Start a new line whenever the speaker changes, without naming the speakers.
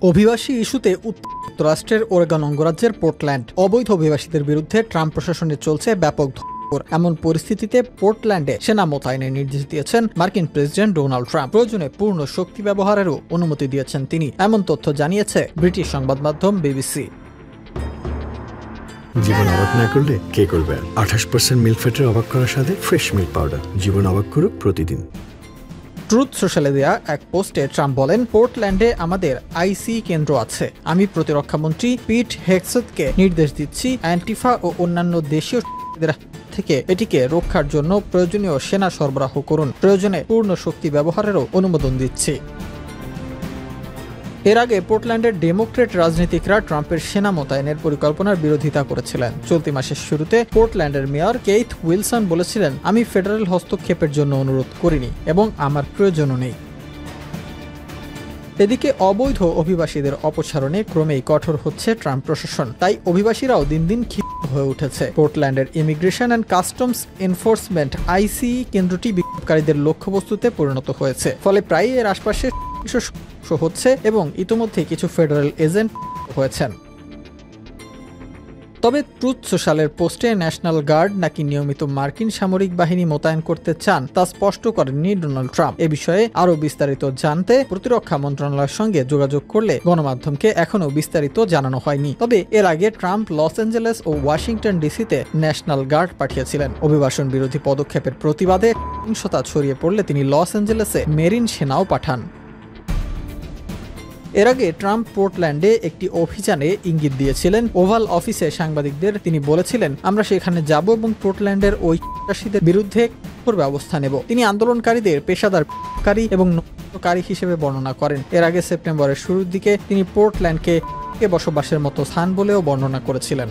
অভিবাসী ইস্যুতে যুক্তরাষ্ট্রের ওরেগন অঙ্গরাজ্যের পোর্টল্যান্ড অবৈধ অভিবাসীদের বিরুদ্ধে ট্রাম্প প্রশাসনে চলছে ব্যাপক এমন পরিস্থিতিতে পোর্টল্যান্ডে সেনা মোতায়েনের নির্দেশ দিয়েছেন মার্কিন প্রেসিডেন্ট ডোনাল্ড ট্রাম্প। প্রয়োজনে পূর্ণ শক্তি ব্যবহারেরও অনুমতি দিয়েছেন তিনি। এমন তথ্য জানিয়েছে ব্রিটিশ সংবাদ মাধ্যম বিবিসি।
জীবন অবাক না করলে কে করবে? 28% মিল্ক ফ্যাটের অবাক করার সাথে ফ্রেশ মিল্ক পাউডার। জীবন অবাক করুক প্রতিদিন।
ট্রুথ সোশ্যালে দেয়া এক পোস্টে ট্রাম্প বলেন, পোর্টল্যান্ডে আমাদের আইসি কেন্দ্র আছে। আমি প্রতিরক্ষামন্ত্রী পিট হেগসেথকে নির্দেশ দিচ্ছি অ্যান্টিফা ও অন্যান্য দেশীয় থেকে এটিকে রক্ষার জন্য প্রয়োজনীয় সেনা সরবরাহ করুন। প্রয়োজনে পূর্ণ শক্তি ব্যবহারেরও অনুমোদন দিচ্ছি। এর আগে পোর্টল্যান্ডের ডেমোক্রেট রাজনীতিকরা ট্রাম্পের সেনা মোতায়েনের পরিকল্পনার বিরোধিতা করেছিলেন। চলতি মাসের শুরুতে পোর্টল্যান্ডের মেয়র কেইথ উইলসন বলেছিলেন, আমি ফেডারেল হস্তক্ষেপের জন্য অনুরোধ করিনি এবং আমার প্রয়োজনও নেই। এদিকে অবৈধ অভিবাসীদের অপসারণে ক্রমেই কঠোর হচ্ছে ট্রাম্প প্রশাসন। তাই অভিবাসীরাও দিন দিন ক্ষিপ্ত হয়ে উঠেছে। পোর্টল্যান্ডের immigration and customs enforcement ICE কেন্দ্রটি বিক্ষোভকারীদের লক্ষ্যবস্তুতে পরিণত হয়েছে। ফলে প্রায়ই এর আশপাশে হচ্ছে এবং ইতোমধ্যে কিছু ফেডারেল এজেন্ট হয়েছেন। তবে ট্রুথ সোশ্যালের পোস্টে ন্যাশনাল গার্ড নাকি নিয়মিত মার্কিন সামরিক বাহিনী মোতায়েন করতে চান তা স্পষ্ট করেননি ডোনাল্ড ট্রাম্প। এ বিষয়ে আরও বিস্তারিত জানতে প্রতিরক্ষা মন্ত্রণালয়ের সঙ্গে যোগাযোগ করলে গণমাধ্যমকে এখনও বিস্তারিত জানানো হয়নি। তবে এর আগে ট্রাম্প লস অ্যাঞ্জেলেস ও ওয়াশিংটন ডিসিতে ন্যাশনাল গার্ড পাঠিয়েছিলেন। অভিবাসন বিরোধী পদক্ষেপের প্রতিবাদে সহিংসতা ছড়িয়ে পড়লে তিনি লস অ্যাঞ্জেলেসে মেরিন সেনাও পাঠান। এর আগে ট্রাম্প পোর্টল্যান্ডে একটি অভিযানে ইঙ্গিত দিয়েছিলেন। ওভাল অফিসে সাংবাদিকদের তিনি বলেছিলেন, আমরা সেখানে যাব এবং পোর্টল্যান্ডের ওই চাষীদের বিরুদ্ধে কঠোর ব্যবস্থা নেব। তিনি আন্দোলনকারীদের পেশাদারকারী এবং নগ্নকারী হিসেবে বর্ণনা করেন। এর আগে সেপ্টেম্বরের শুরুর দিকে তিনি পোর্টল্যান্ডকে বসবাসের মতো স্থান বলেও বর্ণনা করেছিলেন।